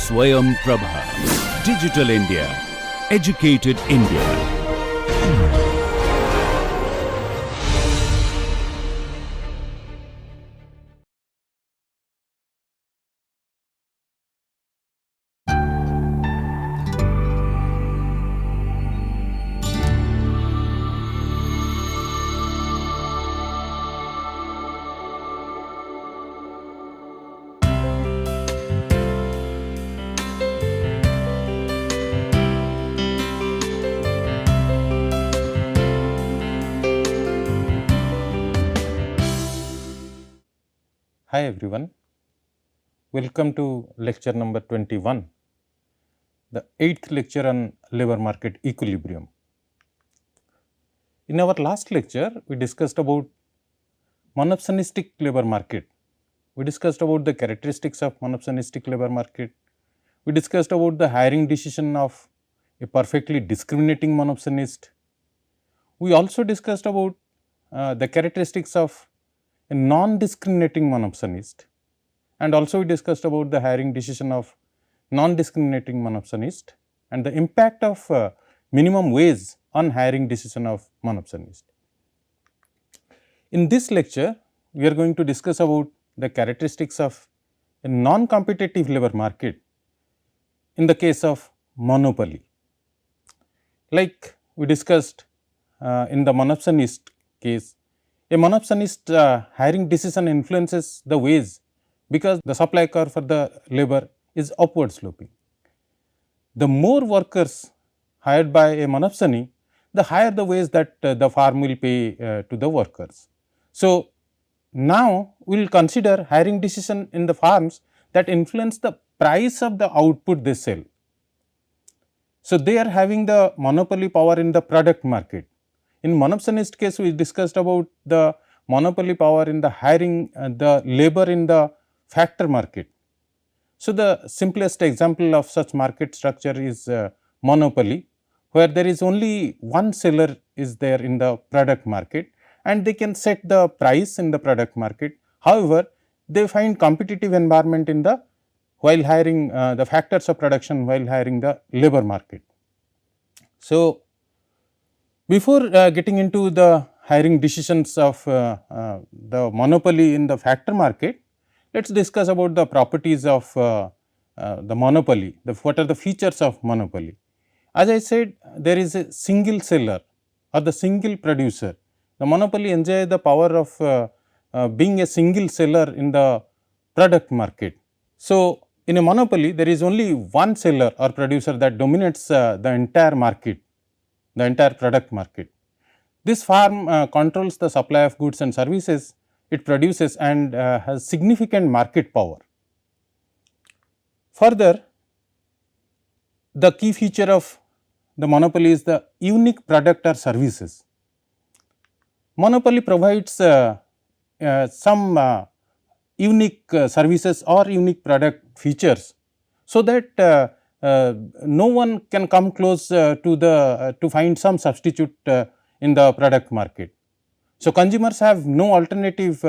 Swayam Prabha. Digital India. Educated India. Hi everyone, welcome to lecture number 21, the 8th lecture on labor market equilibrium. In our last lecture, we discussed about monopsonistic labor market. We discussed about the characteristics of monopsonistic labor market. We discussed about the hiring decision of a perfectly discriminating monopsonist. We also discussed about the characteristics of a non-discriminating monopsonist, and also we discussed about the hiring decision of non-discriminating monopsonist and the impact of minimum wage on hiring decision of monopsonist. In this lecture, we are going to discuss about the characteristics of a non-competitive labor market in the case of monopoly. Like we discussed in the monopsonist case, a monopsonist hiring decision influences the wage because the supply curve for the labor is upward sloping. The more workers hired by a monopsony, the higher the wage that the firm will pay to the workers. So, now we will consider hiring decision in the firms that influence the price of the output they sell. So, they are having the monopoly power in the product market. In monopsonist case, we discussed about the monopoly power in the hiring the labor in the factor market. So, the simplest example of such market structure is monopoly, where there is only one seller is there in the product market and they can set the price in the product market. However, they find competitive environment in the while hiring the factors of production while hiring the labor market. So, before getting into the hiring decisions of the monopoly in the factor market, let us discuss about the properties of the monopoly, what are the features of monopoly. As I said, there is a single seller or the single producer. The monopoly enjoys the power of being a single seller in the product market. So, in a monopoly, there is only one seller or producer that dominates the entire market, the entire product market. This firm controls the supply of goods and services it produces and has significant market power. Further, the key feature of the monopoly is the unique product or services. Monopoly provides some unique services or unique product features, so that no one can come close to find some substitute in the product market. So, consumers have no alternative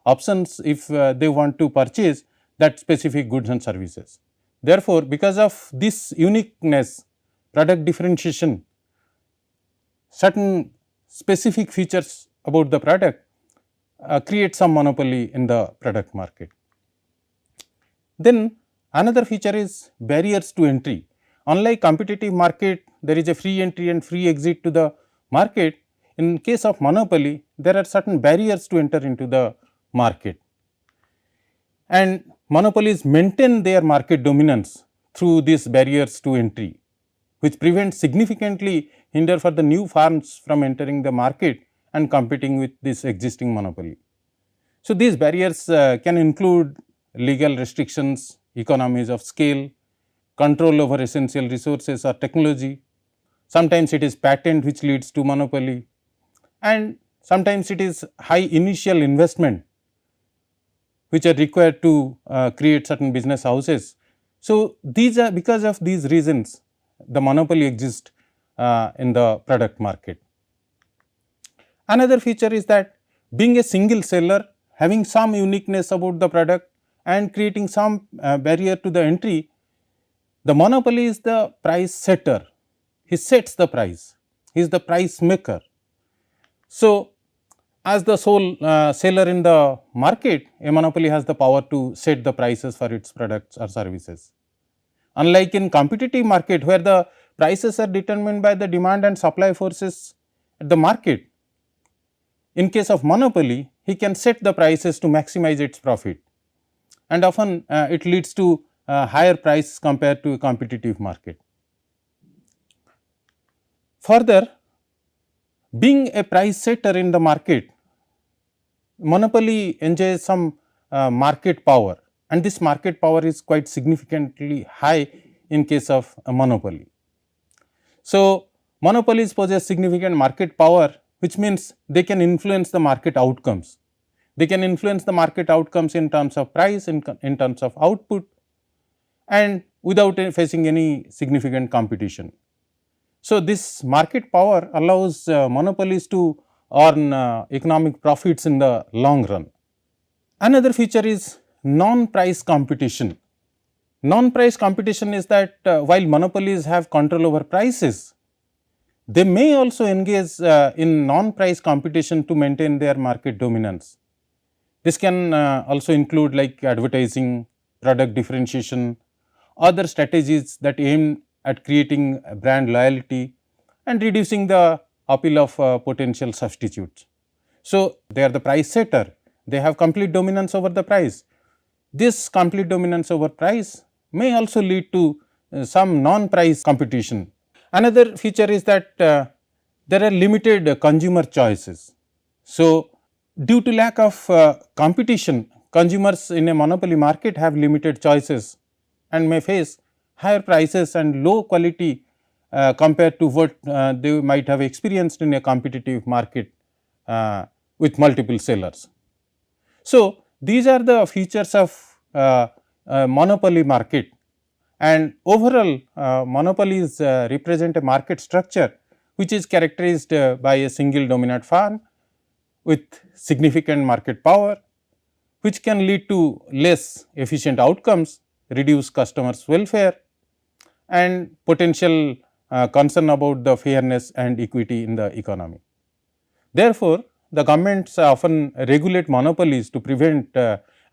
options if they want to purchase that specific goods and services. Therefore, because of this uniqueness, product differentiation, certain specific features about the product create some monopoly in the product market. Then another feature is barriers to entry. Unlike competitive market, there is a free entry and free exit to the market. In case of monopoly, there are certain barriers to enter into the market, and monopolies maintain their market dominance through these barriers to entry, which prevents significantly hinder for the new firms from entering the market and competing with this existing monopoly. So, these barriers can include legal restrictions, economies of scale, control over essential resources or technology. Sometimes it is patent which leads to monopoly, and sometimes it is high initial investment which are required to create certain business houses. So, these are because of these reasons the monopoly exists in the product market. Another feature is that being a single seller, having some uniqueness about the product and creating some barrier to the entry, The monopoly is the price setter, he sets the price, he is the price maker. So, as the sole seller in the market, a monopoly has the power to set the prices for its products or services. Unlike in competitive market where the prices are determined by the demand and supply forces at the market, in case of monopoly, he can set the prices to maximize its profit, and often it leads to higher price compared to a competitive market. Further, being a price setter in the market, monopoly enjoys some market power, and this market power is quite significantly high in case of a monopoly. So, monopolies possess significant market power, which means they can influence the market outcomes. They can influence the market outcomes in terms of price, in terms of output, and without facing any significant competition. So, this market power allows monopolies to earn economic profits in the long run. Another feature is non-price competition. Non-price competition is that while monopolies have control over prices, they may also engage in non-price competition to maintain their market dominance. This can also include like advertising, product differentiation, other strategies that aim at creating brand loyalty and reducing the appeal of potential substitutes. So, they are the price setter, they have complete dominance over the price. This complete dominance over price may also lead to some non-price competition. Another feature is that there are limited consumer choices. So, due to lack of competition, consumers in a monopoly market have limited choices and may face higher prices and low quality compared to what they might have experienced in a competitive market with multiple sellers. So, these are the features of monopoly market, and overall monopolies represent a market structure which is characterized by a single dominant firm with significant market power, which can lead to less efficient outcomes, reduce customers' welfare, and potential concern about the fairness and equity in the economy. Therefore, the governments often regulate monopolies to prevent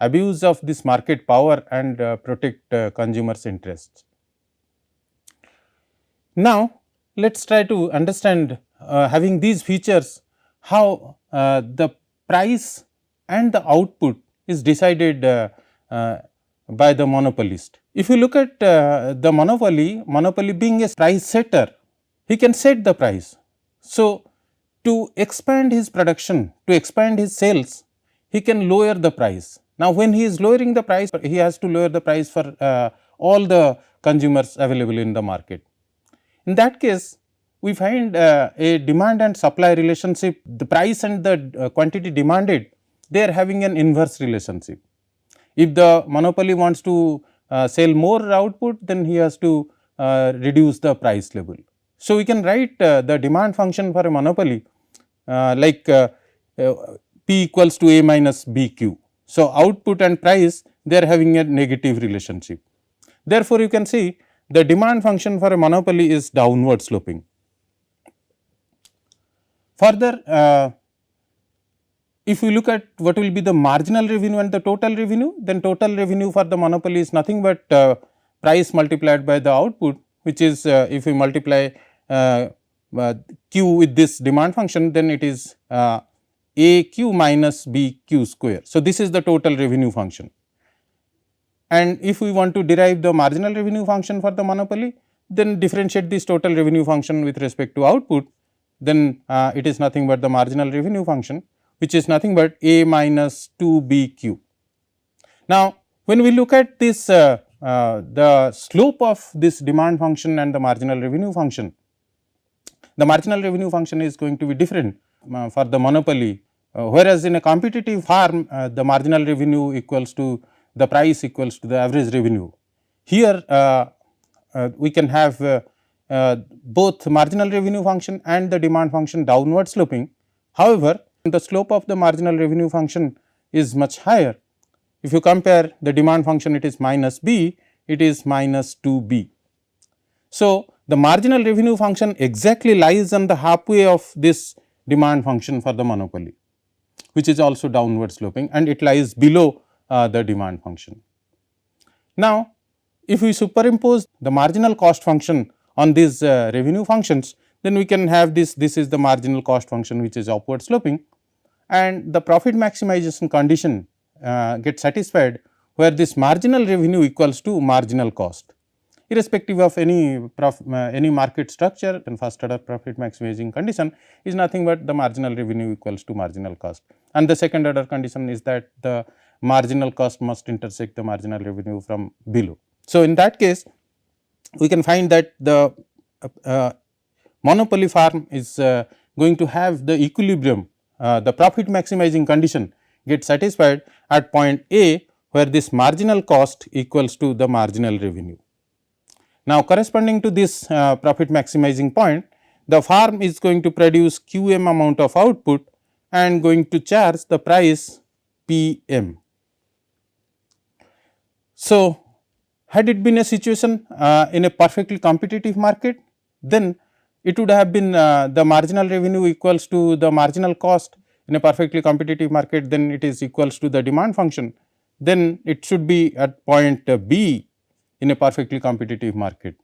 abuse of this market power and protect consumers' interests. Now, let us try to understand having these features how the price and the output is decided by the monopolist. If you look at the monopoly being a price setter, he can set the price. So, to expand his production, to expand his sales, he can lower the price. Now, when he is lowering the price, he has to lower the price for all the consumers available in the market. In that case, we find a demand and supply relationship, the price and the quantity demanded, they are having an inverse relationship. If the monopoly wants to sell more output, then he has to reduce the price level. So, we can write the demand function for a monopoly like P equals to A minus BQ. So, output and price, they are having a negative relationship. Therefore, you can see the demand function for a monopoly is downward sloping. Further, if we look at what will be the marginal revenue and the total revenue, then total revenue for the monopoly is nothing but price multiplied by the output, which is if we multiply Q with this demand function, then it is AQ minus BQ square. So, this is the total revenue function. And if we want to derive the marginal revenue function for the monopoly, then differentiate this total revenue function with respect to output, then it is nothing but the marginal revenue function, which is nothing but A minus 2BQ. Now, when we look at this the slope of this demand function and the marginal revenue function, the marginal revenue function is going to be different for the monopoly, whereas in a competitive firm the marginal revenue equals to the price equals to the average revenue. Here we can have both marginal revenue function and the demand function downward sloping. However, the slope of the marginal revenue function is much higher. If you compare the demand function, it is minus B, it is minus 2B. So, the marginal revenue function exactly lies on the halfway of this demand function for the monopoly, which is also downward sloping, and it lies below the demand function. Now, if we superimpose the marginal cost function on these revenue functions, then we can have this is the marginal cost function which is upward sloping, and the profit maximization condition gets satisfied where this marginal revenue equals to marginal cost. Irrespective of any market structure, then first order profit maximizing condition is nothing but the marginal revenue equals to marginal cost, and the second order condition is that the marginal cost must intersect the marginal revenue from below. So, in that case we can find that the monopoly farm is going to have the equilibrium, the profit maximizing condition gets satisfied at point A, where this marginal cost equals to the marginal revenue. Now, corresponding to this profit maximizing point, the farm is going to produce QM amount of output and going to charge the price PM. So, had it been a situation in a perfectly competitive market, then it would have been the marginal revenue equals to the marginal cost. In a perfectly competitive market, then it is equals to the demand function, then it should be at point B in a perfectly competitive market,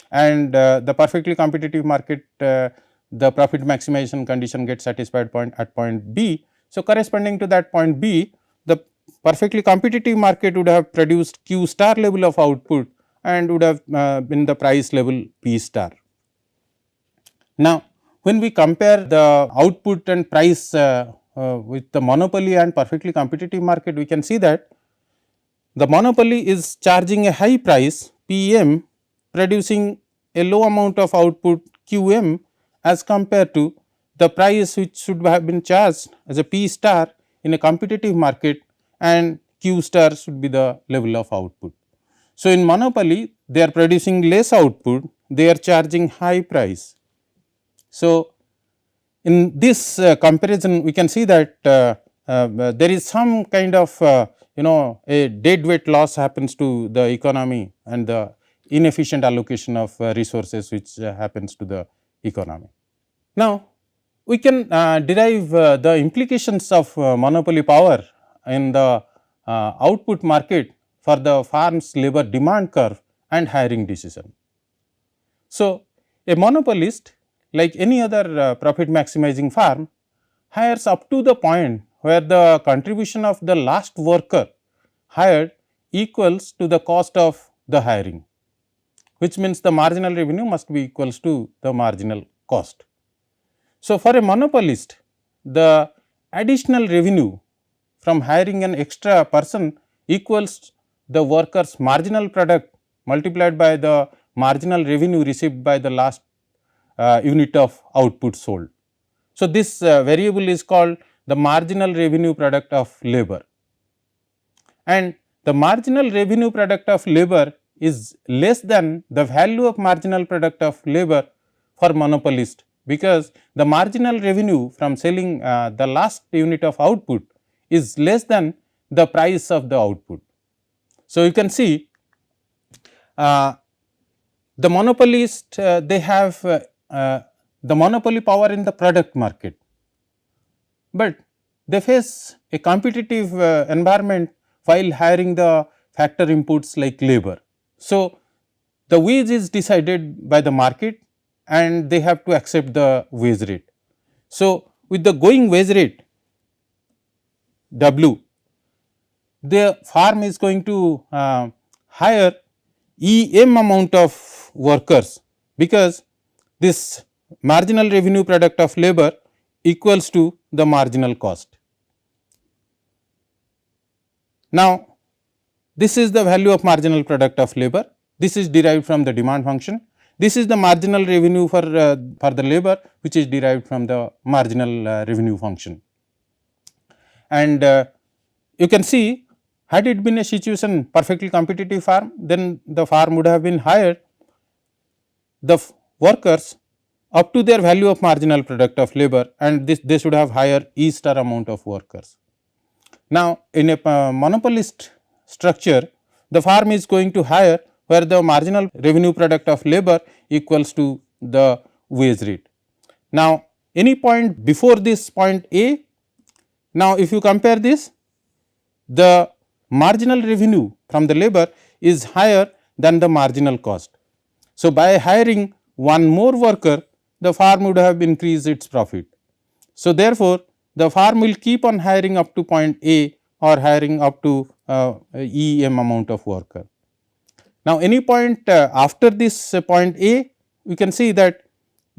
and the perfectly competitive market, the profit maximization condition gets satisfied at point B. So, corresponding to that point B, the perfectly competitive market would have produced Q star level of output and would have been the price level P star. Now, when we compare the output and price with the monopoly and perfectly competitive market, we can see that the monopoly is charging a high price PM, producing a low amount of output QM as compared to the price which should have been charged as a P star in a competitive market, and Q star should be the level of output. So, in monopoly they are producing less output, they are charging high price. So, in this comparison we can see that there is some kind of a dead weight loss happens to the economy and the inefficient allocation of resources which happens to the economy. Now, we can derive the implications of monopoly power in the output market for the farm's labor demand curve and hiring decision. So, a monopolist, like any other profit maximizing farm, hires up to the point where the contribution of the last worker hired equals to the cost of the hiring, which means the marginal revenue must be equals to the marginal cost. So, for a monopolist, the additional revenue from hiring an extra person equals the worker's marginal product multiplied by the marginal revenue received by the last unit of output sold. So, this variable is called the marginal revenue product of labor, and the marginal revenue product of labor is less than the value of marginal product of labor for monopolist, because the marginal revenue from selling the last unit of output is less than the price of the output. So, you can see the monopolist they have the monopoly power in the product market, but they face a competitive environment while hiring the factor inputs like labor. So, the wage is decided by the market and they have to accept the wage rate. So, with the going wage rate W, the farm is going to hire EM amount of workers, because this marginal revenue product of labor equals to the marginal cost. Now, this is the value of marginal product of labor, this is derived from the demand function, this is the marginal revenue for the labor which is derived from the marginal revenue function. And you can see, had it been a situation perfectly competitive farm, then the farm would have been hired the workers up to their value of marginal product of labor, and they should have higher E star amount of workers. Now, in a monopolist structure, the farm is going to hire where the marginal revenue product of labor equals to the wage rate. Now, any point before this point A, now if you compare this, the marginal revenue from the labor is higher than the marginal cost. So, by hiring one more worker, the farm would have increased its profit. So, therefore, the farm will keep on hiring up to point A or hiring up to EM amount of worker. Now, any point after this point A, we can see that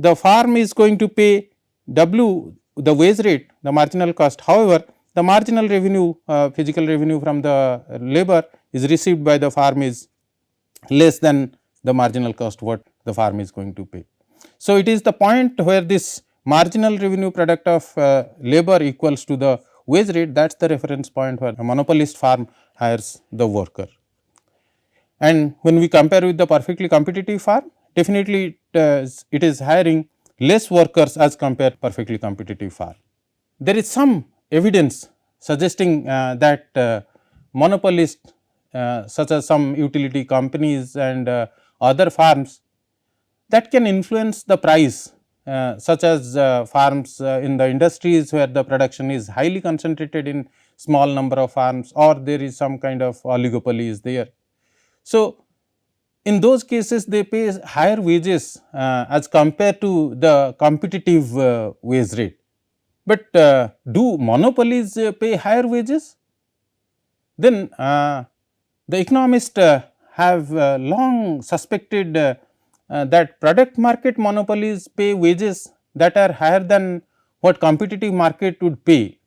the farm is going to pay W the wage rate, the marginal cost. However, the marginal revenue, physical revenue from the labor is received by the farm is less than the marginal cost what the farm is going to pay. So, it is the point where this marginal revenue product of labor equals to the wage rate, that is the reference point where a monopolist farm hires the worker. And when we compare with the perfectly competitive farm, definitely it is hiring less workers as compared perfectly competitive farm. There is some evidence suggesting that monopolists such as some utility companies and other farms that can influence the price, such as farms in the industries where the production is highly concentrated in small number of farms, or there is some kind of oligopoly is there. So, in those cases they pay higher wages as compared to the competitive wage rate. But do monopolies pay higher wages? Then the economists have long suspected that product market monopolies pay wages that are higher than what competitive market would pay.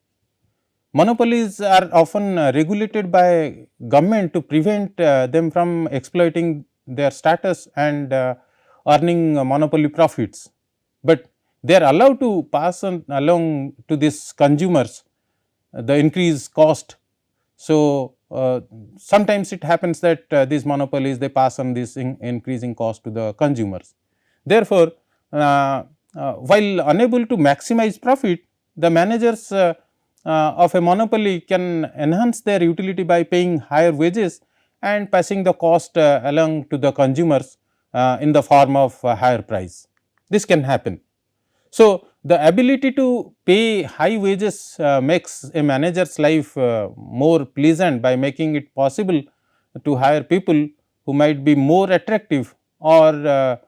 Monopolies are often regulated by government to prevent them from exploiting their status and earning monopoly profits, but they are allowed to pass on along to these consumers the increased cost. So, sometimes it happens that these monopolies they pass on this increasing cost to the consumers. Therefore, while unable to maximize profit, the managers of a monopoly can enhance their utility by paying higher wages and passing the cost along to the consumers in the form of higher price. This can happen. So, the ability to pay high wages makes a manager's life more pleasant by making it possible to hire people who might be more attractive or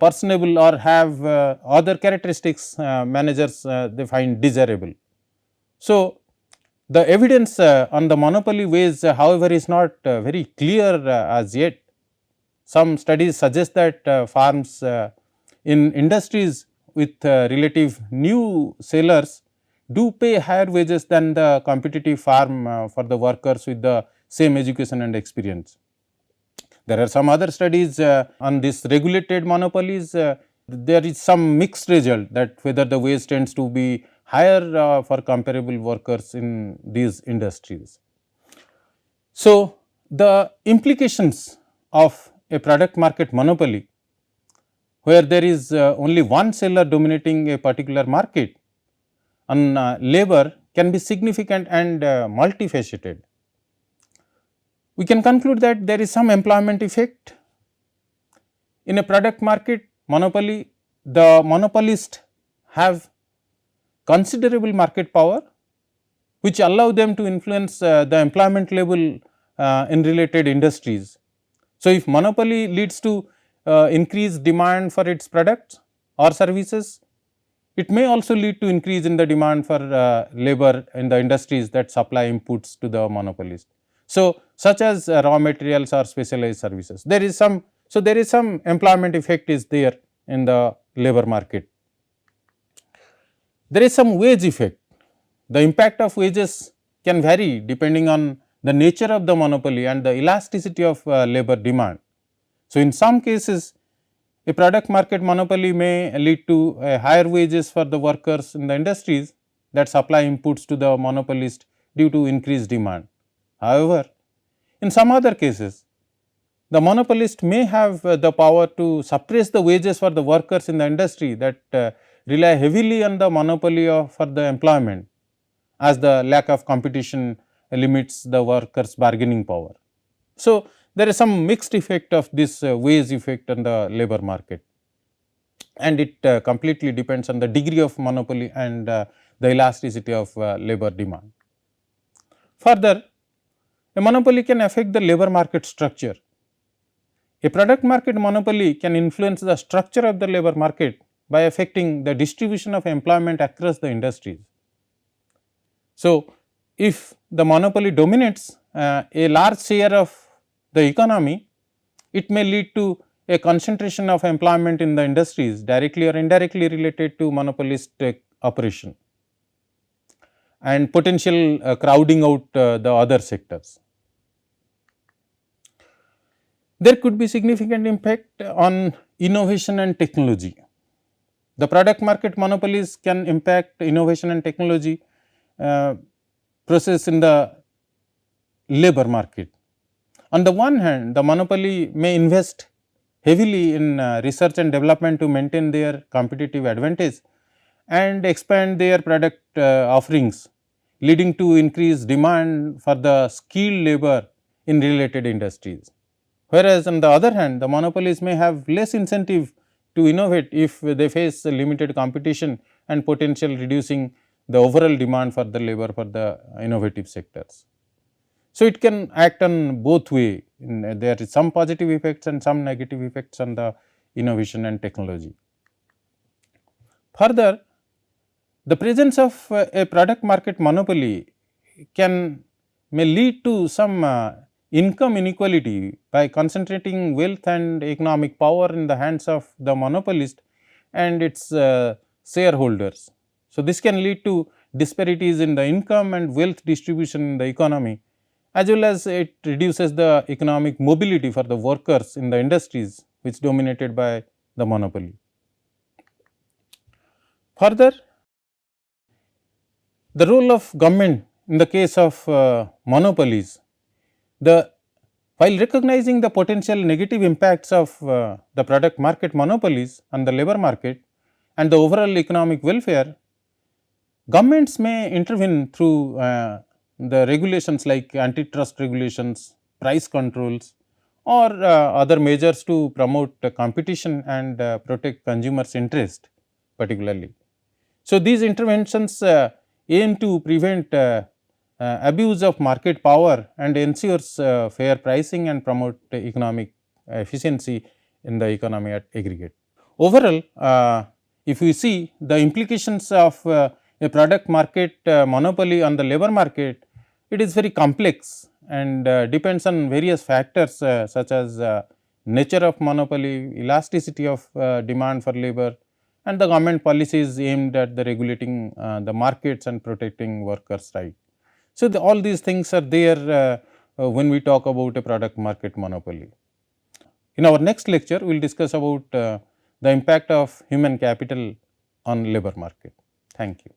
personable or have other characteristics managers they find desirable. So, the evidence on the monopoly ways however is not very clear as yet. Some studies suggest that farms in industries with relative new sellers do pay higher wages than the competitive farm for the workers with the same education and experience. There are some other studies on this regulated monopolies. There is some mixed result that whether the wage tends to be higher for comparable workers in these industries. So, the implications of a product market monopoly where there is only one seller dominating a particular market on labor can be significant and multifaceted. We can conclude that there is some employment effect. In a product market monopoly, the monopolists have considerable market power which allow them to influence the employment level in related industries. So, if monopoly leads to increased demand for its products or services, it may also lead to increase in the demand for labor in the industries that supply inputs to the monopolist. So, such as raw materials or specialized services, there is some. So, there is some employment effect is there in the labor market. There is some wage effect. The impact of wages can vary depending on the nature of the monopoly and the elasticity of labor demand. So, in some cases a product market monopoly may lead to higher wages for the workers in the industries that supply inputs to the monopolist due to increased demand. However, in some other cases the monopolist may have the power to suppress the wages for the workers in the industry that rely heavily on the monopoly for the employment, as the lack of competition limits the workers bargaining power. So, there is some mixed effect of this wage effect on the labor market, and it completely depends on the degree of monopoly and the elasticity of labor demand. Further, a monopoly can affect the labor market structure. A product market monopoly can influence the structure of the labor market by affecting the distribution of employment across the industries. So, if the monopoly dominates a large share of the economy, it may lead to a concentration of employment in the industries directly or indirectly related to monopolistic operation, and potential crowding out the other sectors. There could be significant impact on innovation and technology. The product market monopolies can impact innovation and technology process in the labor market. On the one hand, the monopoly may invest heavily in research and development to maintain their competitive advantage and expand their product offerings, leading to increased demand for the skilled labor in related industries. Whereas, on the other hand, the monopolies may have less incentive to innovate if they face limited competition and potential reducing the overall demand for the labor for the innovative sectors. So, it can act on both way. There is some positive effects and some negative effects on the innovation and technology. Further, the presence of a product market monopoly may lead to some income inequality by concentrating wealth and economic power in the hands of the monopolist and its shareholders. So, this can lead to disparities in the income and wealth distribution in the economy, as well as it reduces the economic mobility for the workers in the industries which dominated by the monopoly. Further, the role of government in the case of monopolies, while recognizing the potential negative impacts of the product market monopolies on the labor market and the overall economic welfare, governments may intervene through the regulations like antitrust regulations, price controls, or other measures to promote competition and protect consumers' interest particularly. So, these interventions aim to prevent abuse of market power and ensures fair pricing and promote economic efficiency in the economy at aggregate. Overall, if we see the implications of a product market monopoly on the labor market, it is very complex and depends on various factors such as nature of monopoly, elasticity of demand for labor, and the government policies aimed at the regulating the markets and protecting workers' right. So, all these things are there when we talk about a product market monopoly. In our next lecture, we will discuss about the impact of human capital on labor market. Thank you.